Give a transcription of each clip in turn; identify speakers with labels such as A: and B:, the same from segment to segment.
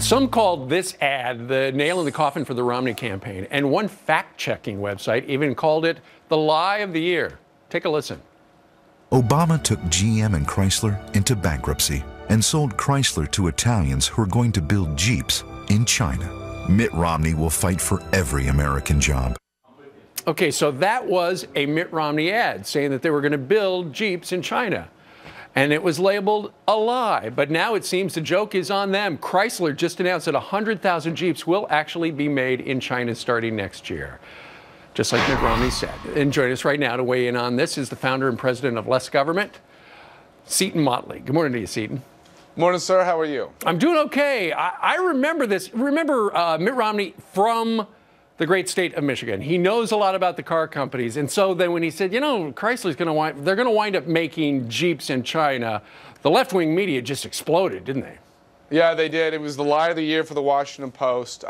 A: Some called this ad the nail in the coffin for the Romney campaign, and one fact-checking website even called it the lie of the year. Take a listen.
B: Obama took GM and Chrysler into bankruptcy and sold Chrysler to Italians who are going to build Jeeps in China. Mitt Romney will fight for every American job.
A: Okay, so that was a Mitt Romney ad saying that they were going to build Jeeps in China. And it was labeled a lie. But now it seems the joke is on them. Chrysler just announced that 100,000 Jeeps will actually be made in China starting next year, just like Mitt Romney said. And joining us right now to weigh in on this is the founder and president of Less Government, Seton Motley. Good morning to you, Seton.
C: Morning, sir. How are you?
A: I'm doing okay. I remember this. Remember Mitt Romney from the great state of Michigan. He knows a lot about the car companies. And so then when he said, you know, Chrysler's they're going to wind up making Jeeps in China, the left-wing media just exploded, didn't they?
C: Yeah, they did. It was the lie of the year for the Washington Post.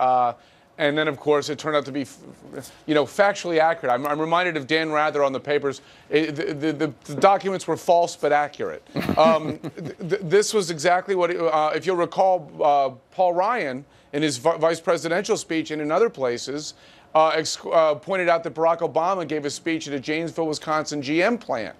C: And then, of course, it turned out to be, factually accurate. I'm reminded of Dan Rather on the papers. The documents were false but accurate. This was exactly what, if you'll recall, Paul Ryan, in his vice presidential speech and in other places, pointed out that Barack Obama gave a speech at a Janesville, Wisconsin GM plant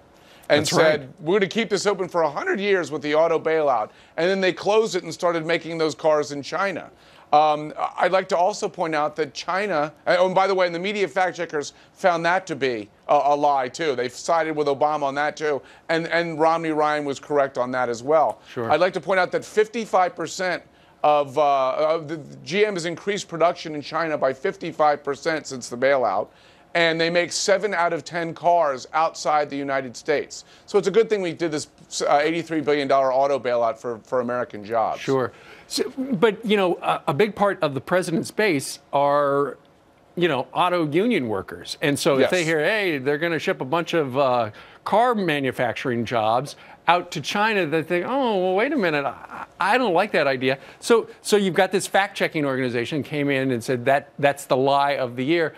C: and said, we're going to keep this open for 100 years with the auto bailout. And then they closed it and started making those cars in China. I'd like to also point out that China, and by the way, and the media fact checkers found that to be a lie too. They sided with Obama on that too, and Romney Ryan was correct on that as well.
A: Sure.
C: I'd like to point out that 55% of the GM has increased production in China by 55% since the bailout, and they make 7 out of 10 cars outside the United States. So it's a good thing we did this $83 billion auto bailout for American jobs.
A: Sure. So, but, a big part of the president's base are, auto union workers. And so if they hear, hey, they're going to ship a bunch of car manufacturing jobs out to China, they think, oh, well, wait a minute, I don't like that idea. So you've got this fact-checking organization came in and said that's the lie of the year.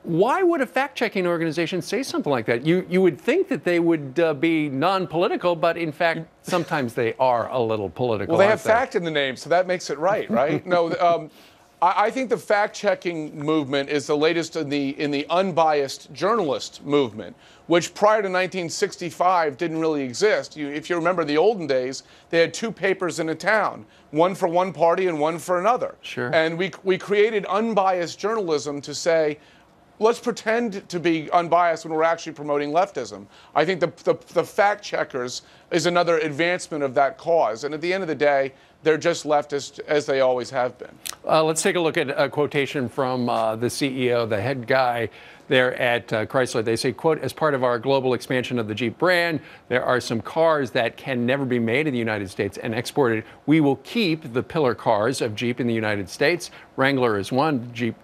A: Why would a fact-checking organization say something like that? You would think that they would be non-political, but in fact, sometimes they are a little political.
C: Well, they have fact in the name, so that makes it right? No, I think the fact-checking movement is the latest in the unbiased journalist movement, which prior to 1965 didn't really exist. If you remember the olden days, they had 2 papers in a town, one for one party and one for another.
A: Sure.
C: And we created unbiased journalism to say, let's pretend to be unbiased when we're actually promoting leftism. I think the fact checkers is another advancement of that cause. And at the end of the day, they're just leftist as they always have been.
A: Let's take a look at a quotation from the CEO, the head guy there at Chrysler. They say, quote, as part of our global expansion of the Jeep brand, there are some cars that can never be made in the United States and exported. We will keep the pillar cars of Jeep in the United States. Wrangler is one, Jeep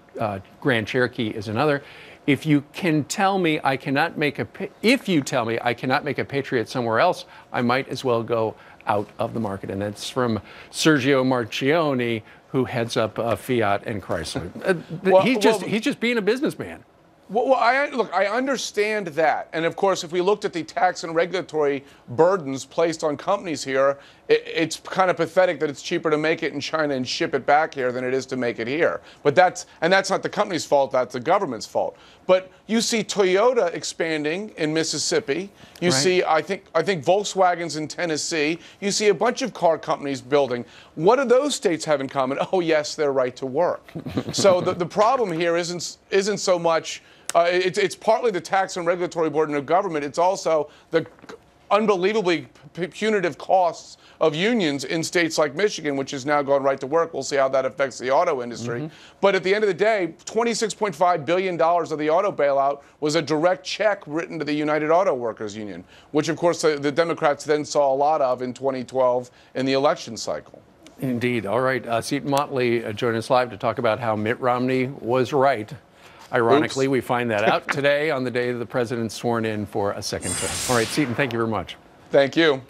A: Grand Cherokee is another. If you tell me I cannot make a Patriot somewhere else, I might as well go out of the market. And that's from Sergio Marchionne, who heads up Fiat and Chrysler. He's just being a businessman.
C: Well, I understand that. And of course, if we looked at the tax and regulatory burdens placed on companies here, it's kind of pathetic that it's cheaper to make it in China and ship it back here than it is to make it here. But that's not the company's fault, that's the government's fault. But you see Toyota expanding in Mississippi. You see, I think Volkswagen's in Tennessee. You see a bunch of car companies building. What do those states have in common? Oh, yes, their right to work. So the problem here isn't so much it's partly the tax and regulatory burden of government. It's also the unbelievably punitive costs of unions in states like Michigan, which has now gone right to work. We'll see how that affects the auto industry. But at the end of the day, $26.5 billion of the auto bailout was a direct check written to the United Auto Workers Union, which, of course, the Democrats then saw a lot of in 2012 in the election cycle.
A: Indeed. All right. Seton Motley joining us live to talk about how Mitt Romney was right. Ironically, we find that out today on the day the president's sworn in for a second term. All right, Seton, thank you very much.
C: Thank you.